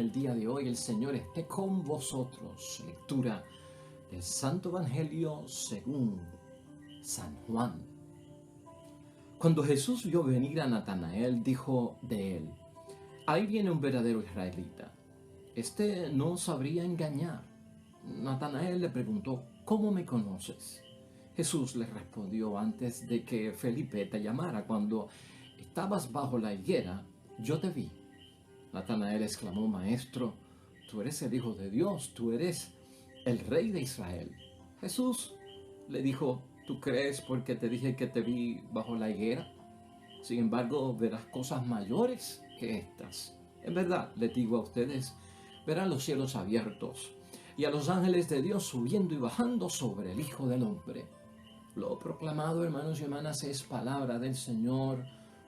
el día de hoy el Señor esté con vosotros. Lectura del Santo Evangelio según San Juan. Cuando Jesús vio venir a Natanael, dijo de él: ahí viene un verdadero israelita. Este no sabría engañar. Natanael le preguntó: ¿cómo me conoces? Jesús le respondió: antes de que Felipe te llamara, cuando estabas bajo la higuera, yo te vi. Natanael exclamó: Maestro, tú eres el Hijo de Dios, tú eres el Rey de Israel. Jesús le dijo: ¿tú crees porque te dije que te vi bajo la higuera? Sin embargo, verás cosas mayores que estas. En verdad, les digo a ustedes, verán los cielos abiertos y a los ángeles de Dios subiendo y bajando sobre el Hijo del Hombre. Lo proclamado, hermanos y hermanas, es palabra del Señor.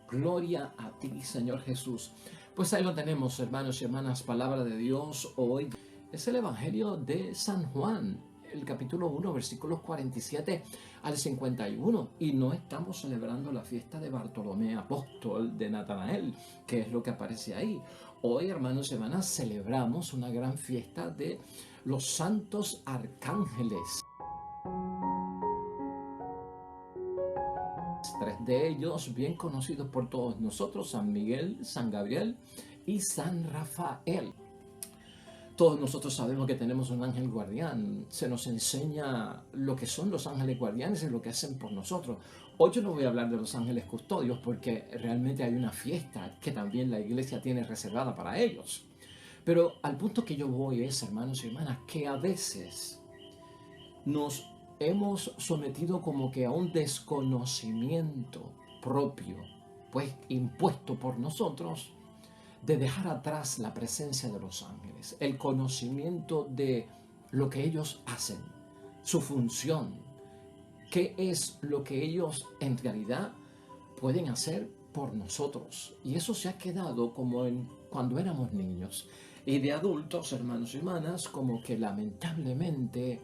Gloria a ti, Señor Jesús. Pues ahí lo tenemos, hermanos y hermanas, palabra de Dios. Hoy es el Evangelio de San Juan, el capítulo 1, versículos 47 al 51. Y no estamos celebrando la fiesta de Bartolomé Apóstol de Natanael, que es lo que aparece ahí. Hoy, hermanos y hermanas, celebramos una gran fiesta de los santos arcángeles. Tres de ellos bien conocidos por todos nosotros: San Miguel, San Gabriel y San Rafael. Todos nosotros sabemos que tenemos un ángel guardián. Se nos enseña lo que son los ángeles guardianes y lo que hacen por nosotros. Hoy yo no voy a hablar de los ángeles custodios porque realmente hay una fiesta que también la iglesia tiene reservada para ellos. Pero al punto que yo voy es, hermanos y hermanas, que a veces nos hemos sometido como que a un desconocimiento propio, pues impuesto por nosotros, de dejar atrás la presencia de los ángeles, el conocimiento de lo que ellos hacen, su función, qué es lo que ellos en realidad pueden hacer por nosotros. Y eso se ha quedado como cuando éramos niños. Y de adultos, hermanos y hermanas, como que lamentablemente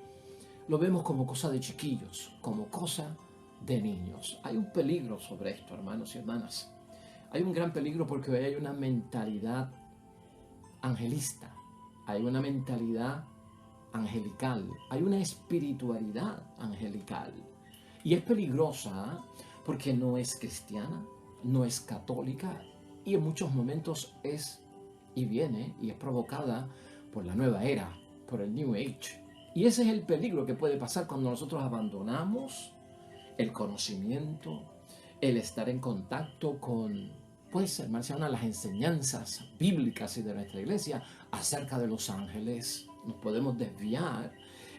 lo vemos como cosa de chiquillos, como cosa de niños. Hay un peligro sobre esto, hermanos y hermanas. Hay un gran peligro porque hoy hay una mentalidad angelista, hay una mentalidad angelical, hay una espiritualidad angelical. Y es peligrosa porque no es cristiana, no es católica y en muchos momentos es y viene y es provocada por la nueva era, por el New Age. Y ese es el peligro que puede pasar cuando nosotros abandonamos el conocimiento, el estar en contacto con, pues, hermanos, las enseñanzas bíblicas y de nuestra iglesia acerca de los ángeles. Nos podemos desviar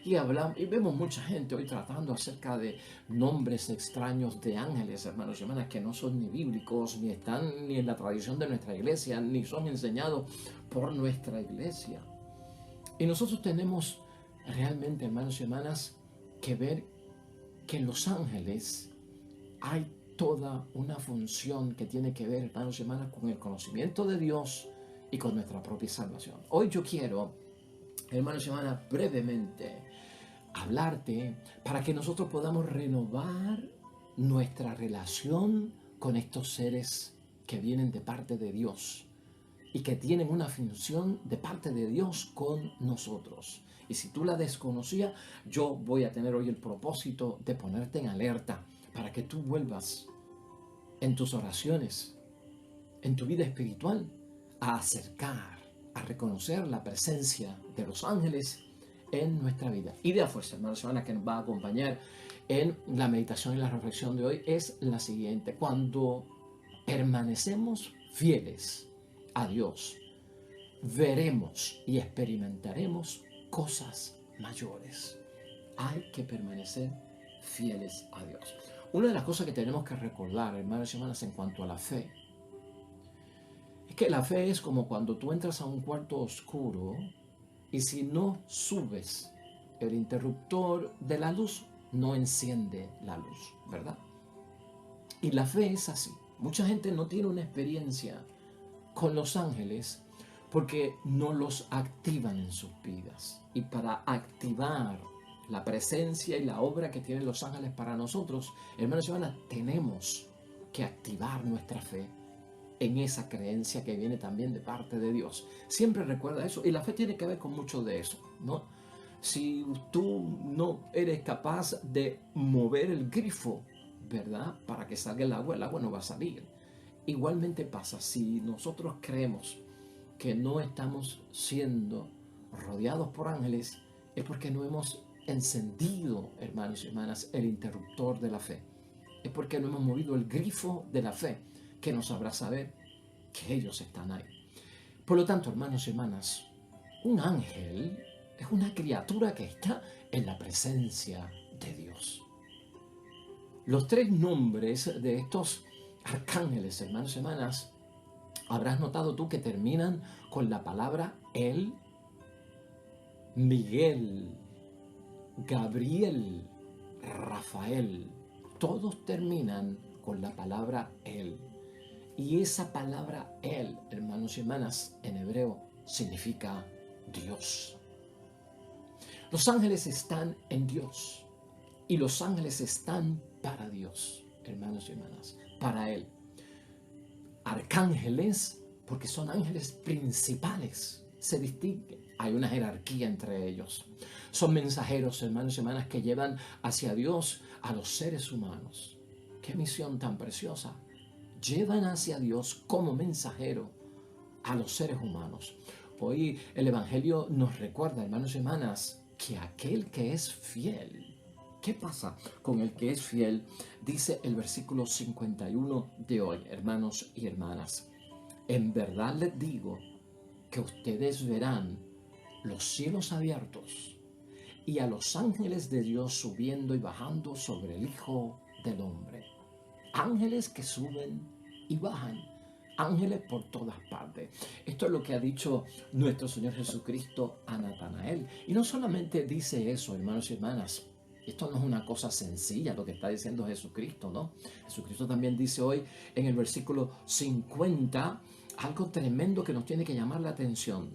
y hablamos, y vemos mucha gente hoy tratando acerca de nombres extraños de ángeles, hermanos y hermanas, que no son ni bíblicos, ni están ni en la tradición de nuestra iglesia, ni son enseñados por nuestra iglesia. Y nosotros tenemos realmente, hermanos y hermanas, que ver que en los ángeles hay toda una función que tiene que ver, hermanos y hermanas, con el conocimiento de Dios y con nuestra propia salvación. Hoy yo quiero, hermanos y hermanas, brevemente hablarte para que nosotros podamos renovar nuestra relación con estos seres que vienen de parte de Dios y que tienen una función de parte de Dios con nosotros. Y si tú la desconocías, yo voy a tener hoy el propósito de ponerte en alerta para que tú vuelvas en tus oraciones, en tu vida espiritual, a acercar, a reconocer la presencia de los ángeles en nuestra vida. Idea fuerza, hermanos y hermanas, que nos va a acompañar en la meditación y la reflexión de hoy es la siguiente: cuando permanecemos fieles a Dios, veremos y experimentaremos cosas mayores. Hay que permanecer fieles a Dios. Una de las cosas que tenemos que recordar, hermanos y hermanas, en cuanto a la fe, es que la fe es como cuando tú entras a un cuarto oscuro y si no subes el interruptor de la luz, no enciende la luz, ¿verdad? Y la fe es así. Mucha gente no tiene una experiencia con los ángeles porque no los activan en sus vidas. Y para activar la presencia y la obra que tienen los ángeles para nosotros, hermanos y hermanas, tenemos que activar nuestra fe. en esa creencia que viene también de parte de Dios. Siempre recuerda eso. Y la fe tiene que ver con mucho de eso, ¿no? Si tú no eres capaz de mover el grifo, ¿verdad? Para que salga el agua no va a salir. Igualmente pasa si nosotros creemos que no estamos siendo rodeados por ángeles, es porque no hemos encendido, hermanos y hermanas, el interruptor de la fe. Es porque no hemos movido el grifo de la fe que nos habrá saber que ellos están ahí. Por lo tanto, hermanos y hermanas, un ángel es una criatura que está en la presencia de Dios. Los tres nombres de estos arcángeles, hermanos y hermanas, habrás notado tú que terminan con la palabra El, Miguel, Gabriel, Rafael. Todos terminan con la palabra El. Y esa palabra El, hermanos y hermanas, en hebreo significa Dios. Los ángeles están en Dios y los ángeles están para Dios, hermanos y hermanas, para Él. Arcángeles, porque son ángeles principales, se distinguen. Hay una jerarquía entre ellos. Son mensajeros, hermanos y hermanas, que llevan hacia Dios a los seres humanos. ¡Qué misión tan preciosa! Llevan hacia Dios como mensajero a los seres humanos. Hoy el Evangelio nos recuerda, hermanos y hermanas, que aquel que es fiel. ¿Qué pasa con el que es fiel? Dice el versículo 51 de hoy, hermanos y hermanas. En verdad les digo que ustedes verán los cielos abiertos y a los ángeles de Dios subiendo y bajando sobre el Hijo del Hombre. Ángeles que suben y bajan. Ángeles por todas partes. Esto es lo que ha dicho nuestro Señor Jesucristo a Natanael. Y no solamente dice eso, hermanos y hermanas. Esto no es una cosa sencilla lo que está diciendo Jesucristo, ¿no? Jesucristo también dice hoy en el versículo 50 algo tremendo que nos tiene que llamar la atención.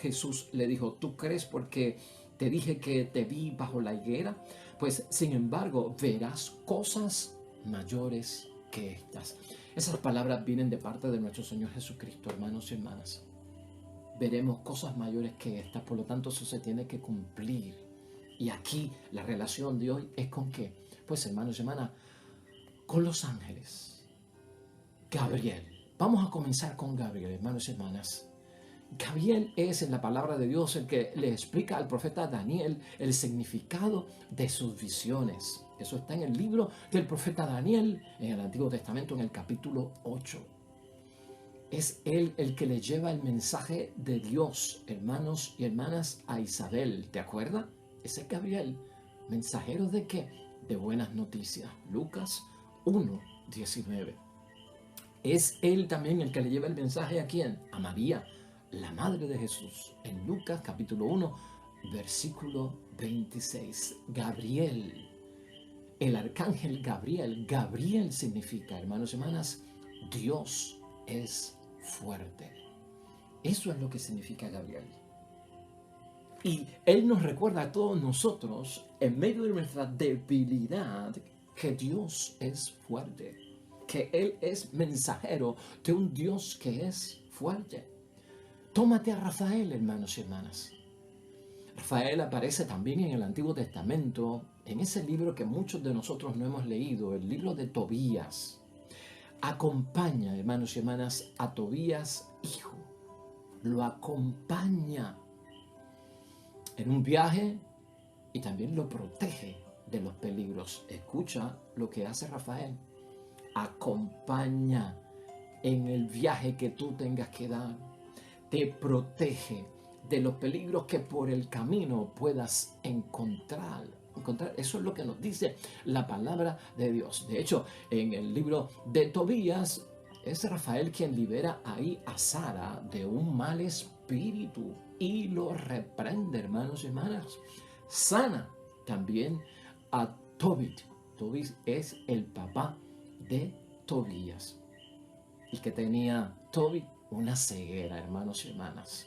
Jesús le dijo, ¿tú crees porque te dije que te vi bajo la higuera? Pues sin embargo verás cosas mayores que estas. Esas palabras vienen de parte de nuestro Señor Jesucristo, hermanos y hermanas. Veremos cosas mayores que estas, por lo tanto eso se tiene que cumplir. Y aquí la relación de hoy es con ¿qué? Pues hermanos y hermanas, con los ángeles. Gabriel. Vamos a comenzar con Gabriel, hermanos y hermanas. Gabriel es en la palabra de Dios el que le explica al profeta Daniel el significado de sus visiones. Eso está en el libro del profeta Daniel, en el Antiguo Testamento, en el capítulo 8. Es él el que le lleva el mensaje de Dios, hermanos y hermanas, a Isabel. ¿Te acuerdas? Ese es Gabriel. ¿Mensajero de qué? De buenas noticias. Lucas 1:19. Es él también el que le lleva el mensaje ¿a quién? A María, la madre de Jesús. En Lucas capítulo 1, versículo 26. Gabriel. El arcángel Gabriel. Gabriel significa, hermanos y hermanas, Dios es fuerte. Eso es lo que significa Gabriel. Y Él nos recuerda a todos nosotros, en medio de nuestra debilidad, que Dios es fuerte. Que Él es mensajero de un Dios que es fuerte. Tómate a Rafael, hermanos y hermanas. Rafael aparece también en el Antiguo Testamento, en ese libro que muchos de nosotros no hemos leído, el libro de Tobías. Acompaña, hermanos y hermanas, a Tobías, hijo. Lo acompaña en un viaje y también lo protege de los peligros. Escucha lo que hace Rafael. Acompaña en el viaje que tú tengas que dar. Te protege de los peligros que por el camino puedas encontrar. Eso es lo que nos dice la palabra de Dios. De hecho, en el libro de Tobías, es Rafael quien libera ahí a Sara de un mal espíritu y lo reprende, hermanos y hermanas. Sana también a Tobit. Tobit es el papá de Tobías. Y que tenía Tobit una ceguera, hermanos y hermanas.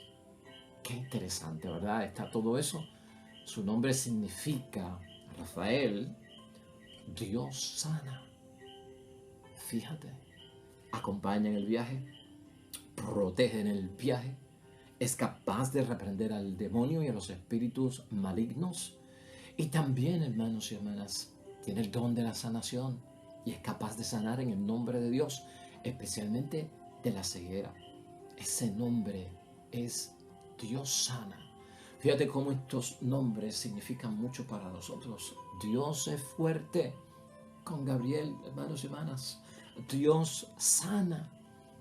Qué interesante, ¿verdad? Está todo eso. Su nombre significa, Rafael, Dios sana. Fíjate. acompaña en el viaje, protege en el viaje, es capaz de reprender al demonio y a los espíritus malignos. Y también, hermanos y hermanas, tiene el don de la sanación y es capaz de sanar en el nombre de Dios, especialmente de la ceguera. Ese nombre es Dios sana. Fíjate cómo estos nombres significan mucho para nosotros. Dios es fuerte con Gabriel, hermanos y hermanas. Dios sana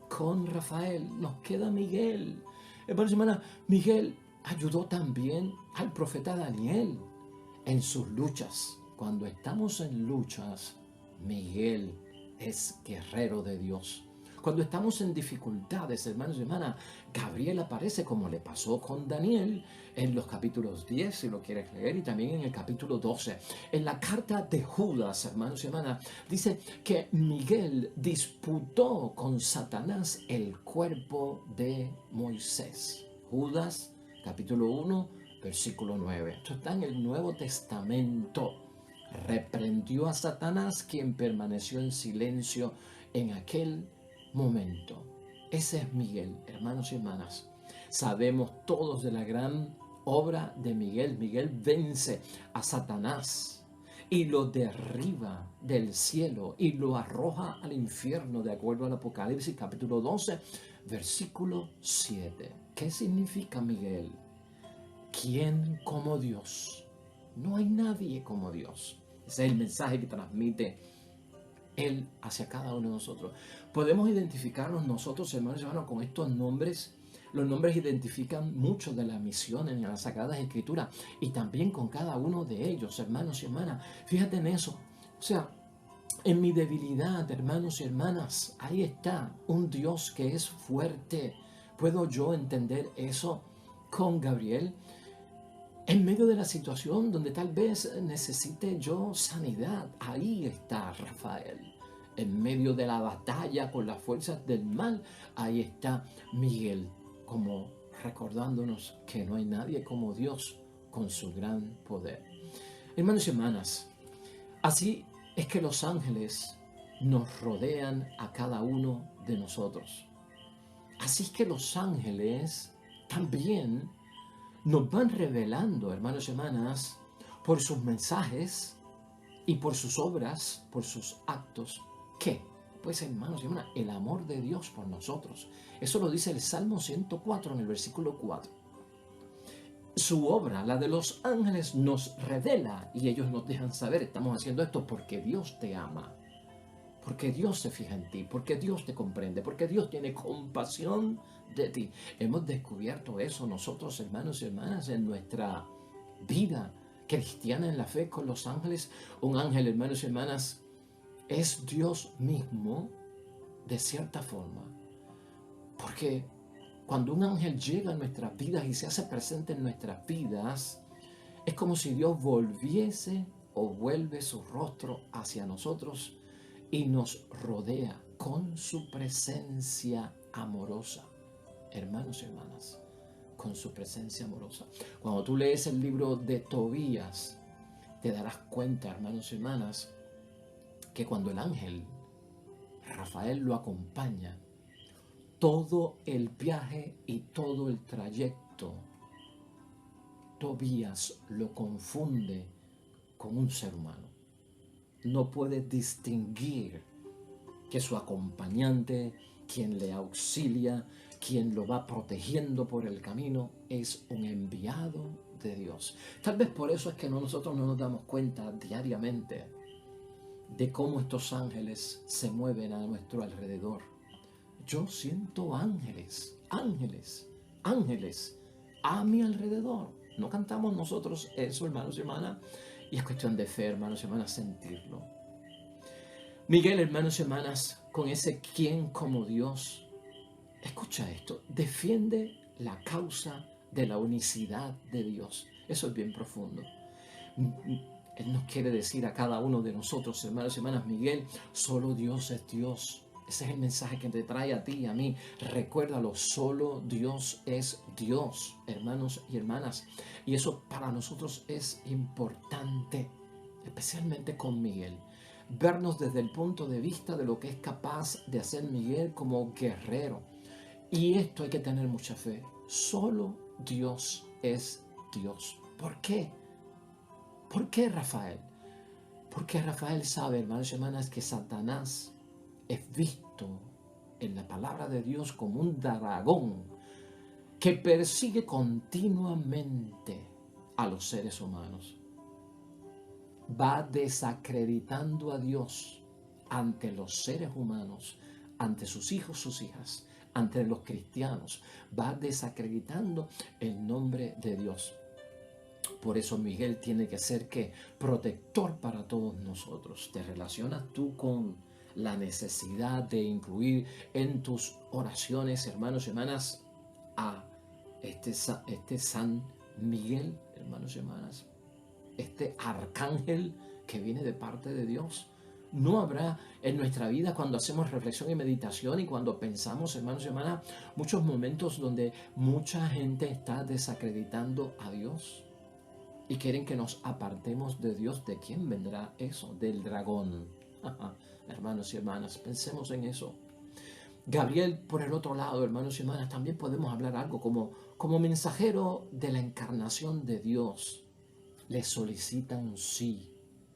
con Rafael. Nos queda Miguel. Hermanos y hermanas, Miguel ayudó también al profeta Daniel en sus luchas. Cuando estamos en luchas, Miguel es guerrero de Dios. Cuando estamos en dificultades, hermanos y hermanas, Gabriel aparece como le pasó con Daniel en los capítulos 10, si lo quieres leer, y también en el capítulo 12. En la carta de Judas, hermanos y hermanas, dice que Miguel disputó con Satanás el cuerpo de Moisés. Judas, capítulo 1, versículo 9. Esto está en el Nuevo Testamento. Reprendió a Satanás, quien permaneció en silencio en aquel momento. Ese es Miguel, hermanos y hermanas. Sabemos todos de la gran obra de Miguel. Miguel vence a Satanás y lo derriba del cielo y lo arroja al infierno, de acuerdo al Apocalipsis capítulo 12, versículo 7. ¿Qué significa Miguel? ¿Quién como Dios? No hay nadie como Dios. Ese es el mensaje que transmite Él hacia cada uno de nosotros. Podemos identificarnos nosotros, hermanos y hermanas, con estos nombres. Los nombres identifican mucho de la misión en las Sagradas Escrituras y también con cada uno de ellos, hermanos y hermanas. Fíjate en eso. O sea, en mi debilidad, hermanos y hermanas, ahí está un Dios que es fuerte. ¿Puedo yo entender eso con Gabriel? En medio de la situación donde tal vez necesite yo sanidad, ahí está Rafael. En medio de la batalla con las fuerzas del mal, ahí está Miguel, como recordándonos que no hay nadie como Dios con su gran poder. Hermanos y hermanas, así es que los ángeles nos rodean a cada uno de nosotros. Así es que los ángeles también nos van revelando, hermanos y hermanas, por sus mensajes y por sus obras, por sus actos. ¿Qué? Pues, hermanos y hermanas, el amor de Dios por nosotros. Eso lo dice el Salmo 104 en el versículo 4. Su obra, la de los ángeles, nos revela y ellos nos dejan saber, estamos haciendo esto porque Dios te ama, porque Dios se fija en ti, porque Dios te comprende, porque Dios tiene compasión de ti. Hemos descubierto eso nosotros, hermanos y hermanas, en nuestra vida cristiana en la fe con los ángeles. Un ángel, hermanos y hermanas, es Dios mismo de cierta forma, porque cuando un ángel llega a nuestras vidas y se hace presente en nuestras vidas, es como si Dios volviese o vuelve su rostro hacia nosotros y nos rodea con su presencia amorosa. Hermanos y hermanas, con su presencia amorosa. Cuando tú lees el libro de Tobías, te darás cuenta, hermanos y hermanas, que cuando el ángel Rafael lo acompaña, todo el viaje y todo el trayecto, Tobías lo confunde con un ser humano. No puede distinguir que su acompañante, quien le auxilia, quien lo va protegiendo por el camino, es un enviado de Dios. Tal vez por eso es que nosotros no nos damos cuenta diariamente de cómo estos ángeles se mueven a nuestro alrededor. Yo siento ángeles, ángeles, ángeles a mi alrededor. No cantamos nosotros eso, hermanos y hermanas, y es cuestión de fe, hermanos y hermanas, sentirlo. Miguel, hermanos y hermanas, con ese quién como Dios, escucha esto, defiende la causa de la unicidad de Dios. Eso es bien profundo. Él nos quiere decir a cada uno de nosotros, hermanos y hermanas, Miguel, solo Dios es Dios. Ese es el mensaje que te trae a ti y a mí. Recuérdalo, solo Dios es Dios, hermanos y hermanas. Y eso para nosotros es importante, especialmente con Miguel. vernos desde el punto de vista de lo que es capaz de hacer Miguel como guerrero. Y esto hay que tener mucha fe. Solo Dios es Dios. ¿Por qué? ¿Por qué Rafael? Porque Rafael sabe, hermanos y hermanas, que Satanás es visto en la palabra de Dios como un dragón que persigue continuamente a los seres humanos. Va desacreditando a Dios ante los seres humanos, ante sus hijos, sus hijas, ante los cristianos. Va desacreditando el nombre de Dios. Por eso Miguel tiene que ser ¿qué? Protector para todos nosotros. ¿Te relacionas tú con la necesidad de incluir en tus oraciones, hermanos y hermanas, a este San Miguel, hermanos y hermanas? Este arcángel que viene de parte de Dios. No habrá en nuestra vida, cuando hacemos reflexión y meditación y cuando pensamos, hermanos y hermanas, muchos momentos donde mucha gente está desacreditando a Dios y quieren que nos apartemos de Dios. ¿De quién vendrá eso? Del dragón. Hermanos y hermanas, pensemos en eso. Gabriel, por el otro lado, hermanos y hermanas, también podemos hablar algo como mensajero de la encarnación de Dios. Le solicita un sí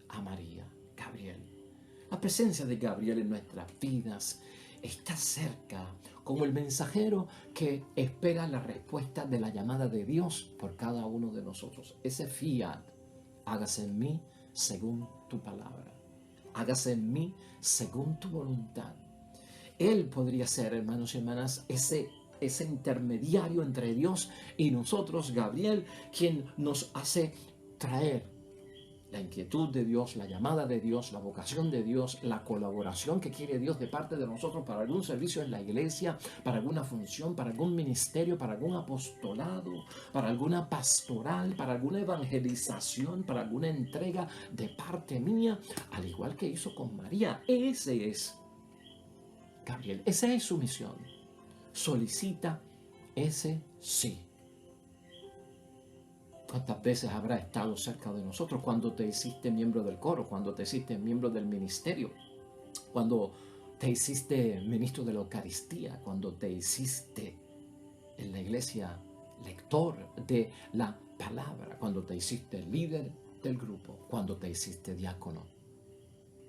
a María, Gabriel. La presencia de Gabriel en nuestras vidas está cerca, como el mensajero que espera la respuesta de la llamada de Dios por cada uno de nosotros. Ese fiat, hágase en mí según tu palabra. Hágase en mí según tu voluntad. Él podría ser, hermanos y hermanas, ese intermediario entre Dios y nosotros, Gabriel, quien nos hace traer la inquietud de Dios, la llamada de Dios, la vocación de Dios, la colaboración que quiere Dios de parte de nosotros para algún servicio en la iglesia, para alguna función, para algún ministerio, para algún apostolado, para alguna pastoral, para alguna evangelización, para alguna entrega de parte mía, al igual que hizo con María. Ese es Gabriel, esa es su misión. Solicita ese sí. ¿Cuántas veces habrá estado cerca de nosotros cuando te hiciste miembro del coro, cuando te hiciste miembro del ministerio, cuando te hiciste ministro de la Eucaristía, cuando te hiciste en la iglesia lector de la palabra, cuando te hiciste líder del grupo, cuando te hiciste diácono,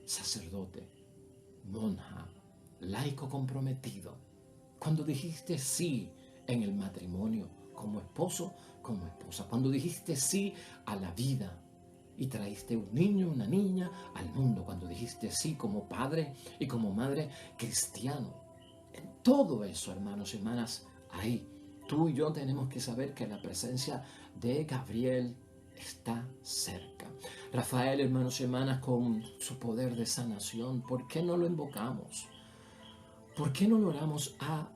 sacerdote, monja, laico comprometido, cuando dijiste sí en el matrimonio, como esposo, como esposa, cuando dijiste sí a la vida y traíste un niño, una niña al mundo, cuando dijiste sí como padre y como madre cristiano. En todo eso, hermanos y hermanas, ahí tú y yo tenemos que saber que la presencia de Gabriel está cerca. Rafael, hermanos y hermanas, con su poder de sanación, ¿por qué no lo invocamos? ¿Por qué no lo oramos a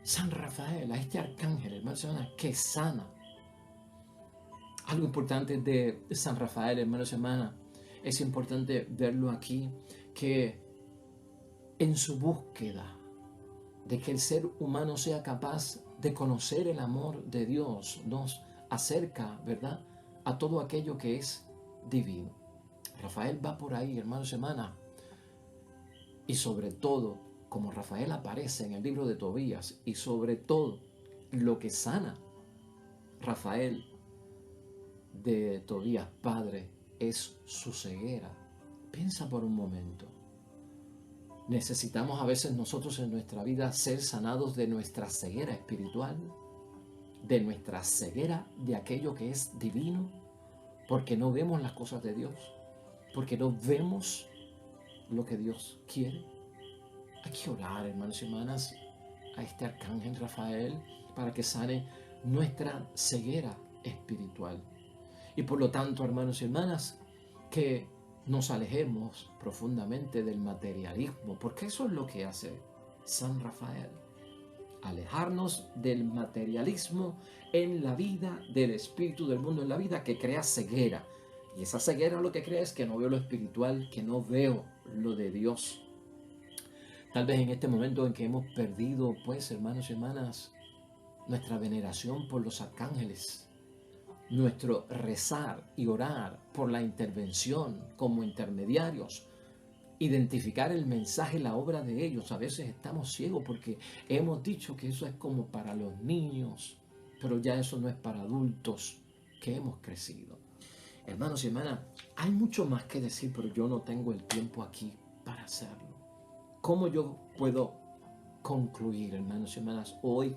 San Rafael, a este arcángel, hermanos y hermanas, que sana? Algo importante de San Rafael, hermanos y hermanas, es importante verlo aquí, que en su búsqueda de que el ser humano sea capaz de conocer el amor de Dios, nos acerca, ¿verdad?, a todo aquello que es divino. Rafael va por ahí, hermanos y hermanas, y sobre todo, como Rafael aparece en el libro de Tobías, y sobre todo, lo que sana Rafael de Tobías padre es su ceguera. Piensa por un momento. Necesitamos a veces nosotros en nuestra vida ser sanados de nuestra ceguera espiritual, de nuestra ceguera de aquello que es divino, porque no vemos las cosas de Dios, porque no vemos lo que Dios quiere. Hay que orar, hermanos y hermanas, a este arcángel Rafael para que sane nuestra ceguera espiritual. Y por lo tanto, hermanos y hermanas, que nos alejemos profundamente del materialismo, porque eso es lo que hace San Rafael. Alejarnos del materialismo en la vida, del espíritu del mundo en la vida, que crea ceguera. Y esa ceguera lo que crea es que no veo lo espiritual, que no veo lo de Dios. Tal vez en este momento en que hemos perdido, pues, hermanos y hermanas, nuestra veneración por los arcángeles, nuestro rezar y orar por la intervención como intermediarios identificar el mensaje, la obra de ellos. A veces estamos ciegos porque hemos dicho que eso es como para los niños, pero ya eso no es para adultos que hemos crecido. Hermanos y hermanas, hay mucho más que decir, pero yo no tengo el tiempo aquí para hacerlo. ¿Cómo yo puedo concluir, hermanos y hermanas, hoy?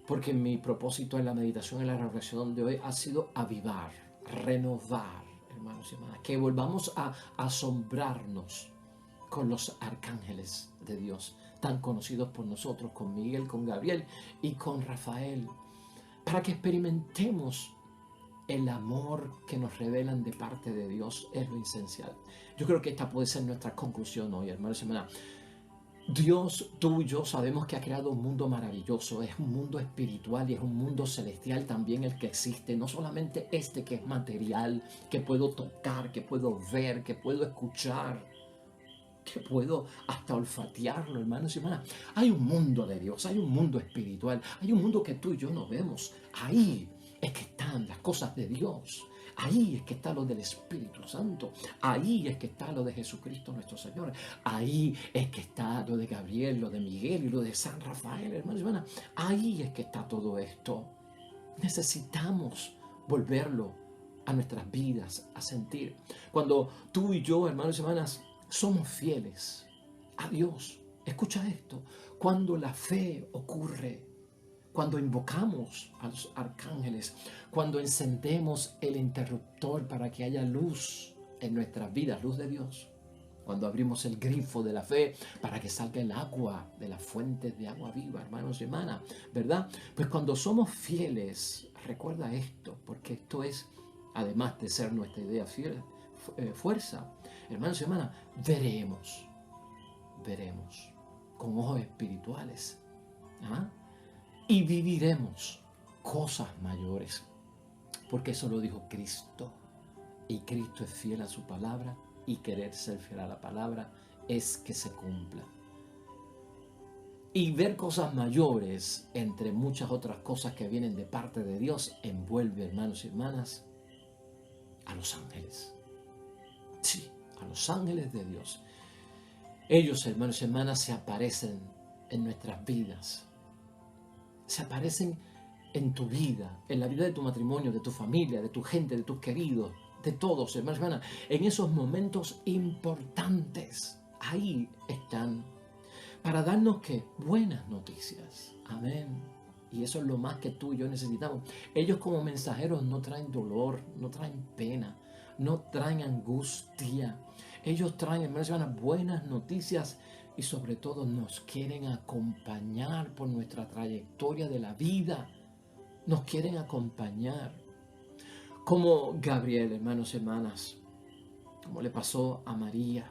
Porque mi propósito en la meditación, en la reflexión de hoy, ha sido avivar, renovar, hermanos y hermanas, que volvamos a asombrarnos con los arcángeles de Dios, tan conocidos por nosotros, con Miguel, con Gabriel y con Rafael, para que experimentemos el amor que nos revelan de parte de Dios. Es lo esencial. Yo creo que esta puede ser nuestra conclusión hoy, hermanos y hermanas. Dios, tú y yo sabemos que ha creado un mundo maravilloso, es un mundo espiritual y es un mundo celestial también el que existe, no solamente este que es material, que puedo tocar, que puedo ver, que puedo escuchar, que puedo hasta olfatearlo, hermanos y hermanas. Hay un mundo de Dios, hay un mundo espiritual, hay un mundo que tú y yo no vemos. Ahí es que están las cosas de Dios. Ahí es que está lo del Espíritu Santo. Ahí es que está lo de Jesucristo nuestro Señor. Ahí es que está lo de Gabriel, lo de Miguel y lo de San Rafael, hermanos y hermanas. Ahí es que está todo esto. Necesitamos volverlo a nuestras vidas, a sentir. Cuando tú y yo, hermanos y hermanas, somos fieles a Dios. Escucha esto. Cuando la fe ocurre, cuando invocamos a los arcángeles, cuando encendemos el interruptor para que haya luz en nuestras vidas, luz de Dios, cuando abrimos el grifo de la fe para que salga el agua de las fuentes de agua viva, hermanos y hermanas, ¿verdad? Pues cuando somos fieles, recuerda esto, porque esto es, además de ser nuestra idea fiel, fuerza, hermanos y hermanas, veremos con ojos espirituales, ¿ah? Y viviremos cosas mayores, porque eso lo dijo Cristo, y Cristo es fiel a su palabra, y querer ser fiel a la palabra es que se cumpla. Y ver cosas mayores, entre muchas otras cosas que vienen de parte de Dios, envuelve, hermanos y hermanas, a los ángeles. Sí, a los ángeles de Dios. Ellos, hermanos y hermanas, se aparecen en nuestras vidas. Se aparecen en tu vida, en la vida de tu matrimonio, de tu familia, de tu gente, de tus queridos, de todos, hermanos y hermanas. En esos momentos importantes, ahí están, para darnos ¿qué? Buenas noticias. Amén. Y eso es lo más que tú y yo necesitamos. Ellos como mensajeros no traen dolor, no traen pena, no traen angustia. Ellos traen, hermanos y hermanas, buenas noticias y sobre todo nos quieren acompañar por nuestra trayectoria de la vida. Nos quieren acompañar. Como Gabriel, hermanos y hermanas, como le pasó a María.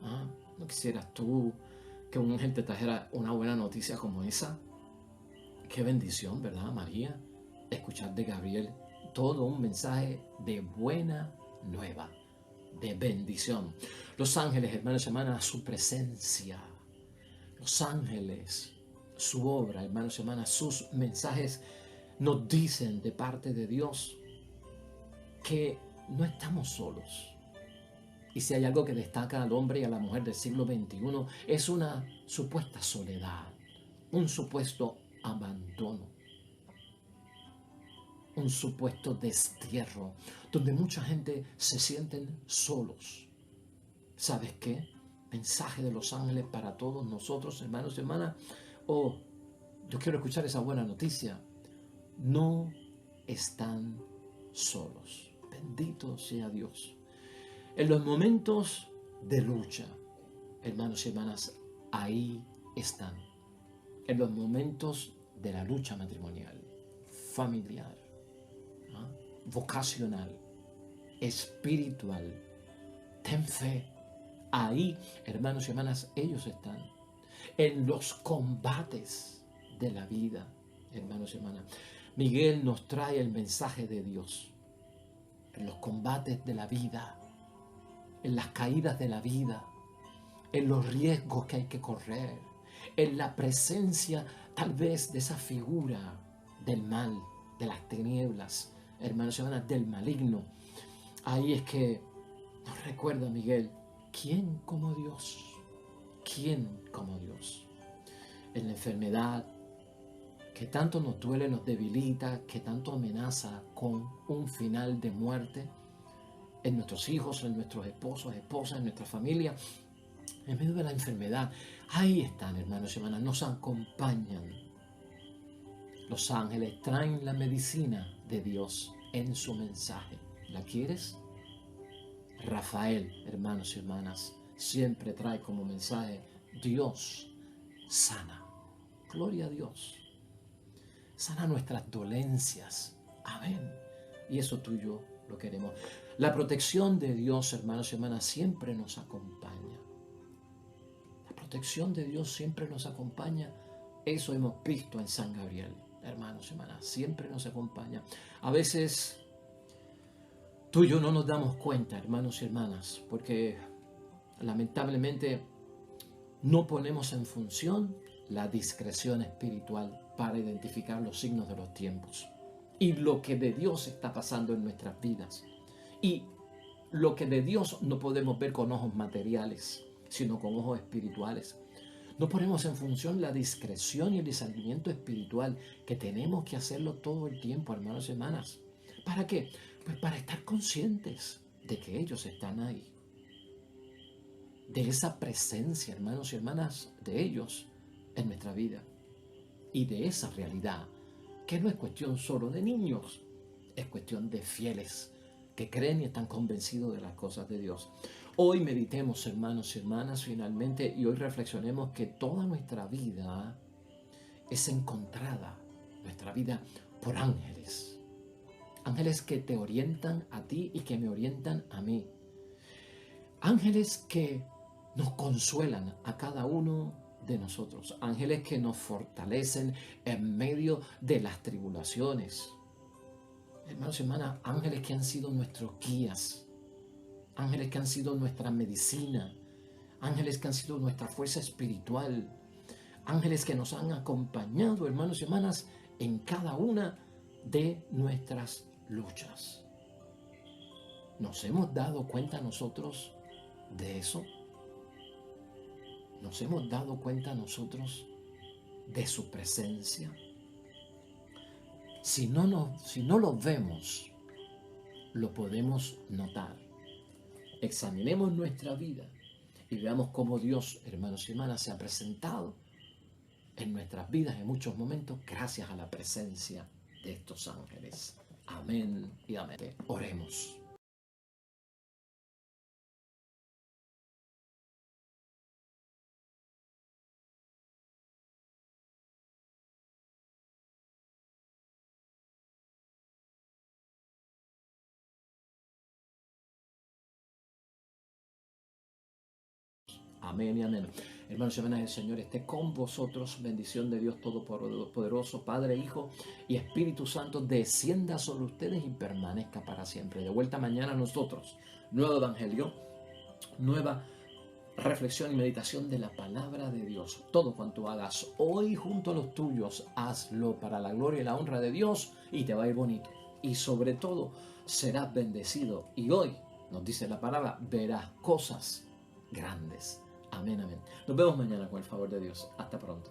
¿Ah? ¿No quisieras tú que un ángel te trajera una buena noticia como esa? Qué bendición, ¿verdad, María? Escuchar de Gabriel todo un mensaje de buena nueva, de bendición. Los ángeles, hermanos y hermanas, su presencia. Los ángeles, su obra, hermanos y hermanas, sus mensajes nos dicen de parte de Dios que no estamos solos. Y si hay algo que destaca al hombre y a la mujer del siglo XXI, es una supuesta soledad, un supuesto abandono, un supuesto destierro, donde mucha gente se sienten solos. ¿Sabes qué? Mensaje de los ángeles para todos nosotros, hermanos y hermanas. Oh, yo quiero escuchar esa buena noticia. No están solos. Bendito sea Dios. En los momentos de lucha, hermanos y hermanas, ahí están. En los momentos de la lucha matrimonial, familiar, ¿ah? Vocacional, espiritual, ten fe. Ahí, hermanos y hermanas, ellos están. En los combates de la vida, hermanos y hermanas. Miguel nos trae el mensaje de Dios. En los combates de la vida, en las caídas de la vida, en los riesgos que hay que correr, en la presencia tal vez de esa figura del mal, de las tinieblas, hermanos y hermanas, del maligno. Ahí es que nos recuerda Miguel ¿Quién como Dios? ¿Quién como Dios? En la enfermedad que tanto nos duele, nos debilita, que tanto amenaza con un final de muerte, en nuestros hijos, en nuestros esposos, esposas, en nuestra familia, en medio de la enfermedad. Ahí están, hermanos y hermanas, nos acompañan. Los ángeles traen la medicina de Dios en su mensaje. ¿La quieres? Rafael, hermanos y hermanas, siempre trae como mensaje: Dios sana. Gloria a Dios. Sana nuestras dolencias. Amén. Y eso tú y yo lo queremos. La protección de Dios, hermanos y hermanas, siempre nos acompaña. La protección de Dios siempre nos acompaña. Eso hemos visto en San Gabriel, hermanos y hermanas. Siempre nos acompaña. A veces tú y yo no nos damos cuenta, hermanos y hermanas, porque lamentablemente no ponemos en función la discreción espiritual para identificar los signos de los tiempos y lo que de Dios está pasando en nuestras vidas. Y lo que de Dios no podemos ver con ojos materiales, sino con ojos espirituales. No ponemos en función la discreción y el discernimiento espiritual, que tenemos que hacerlo todo el tiempo, hermanos y hermanas. ¿Para qué? Pues para estar conscientes de que ellos están ahí. De esa presencia, hermanos y hermanas, de ellos en nuestra vida. Y de esa realidad, que no es cuestión solo de niños, es cuestión de fieles que creen y están convencidos de las cosas de Dios. Hoy meditemos, hermanos y hermanas, finalmente, y hoy reflexionemos que toda nuestra vida es encontrada, nuestra vida, por ángeles. Ángeles que te orientan a ti y que me orientan a mí. Ángeles que nos consuelan a cada uno de nosotros. Ángeles que nos fortalecen en medio de las tribulaciones. Hermanos y hermanas, ángeles que han sido nuestros guías. Ángeles que han sido nuestra medicina. Ángeles que han sido nuestra fuerza espiritual. Ángeles que nos han acompañado, hermanos y hermanas, en cada una de nuestras luchas. ¿Nos hemos dado cuenta nosotros de eso? ¿Nos hemos dado cuenta nosotros de su presencia? Si no lo vemos, lo podemos notar. Examinemos nuestra vida y veamos cómo Dios, hermanos y hermanas, se ha presentado en nuestras vidas en muchos momentos gracias a la presencia de estos ángeles. Amén y amén. Oremos. Amén y amén. Hermanos y hermanas, el Señor esté con vosotros. Bendición de Dios Todopoderoso, Padre, Hijo y Espíritu Santo, descienda sobre ustedes y permanezca para siempre. De vuelta mañana nosotros. Nuevo Evangelio, nueva reflexión y meditación de la palabra de Dios. Todo cuanto hagas hoy junto a los tuyos, hazlo para la gloria y la honra de Dios y te va a ir bonito. Y sobre todo, serás bendecido. Y hoy, nos dice la palabra, verás cosas grandes. Amén, amén. Nos vemos mañana con el favor de Dios. Hasta pronto.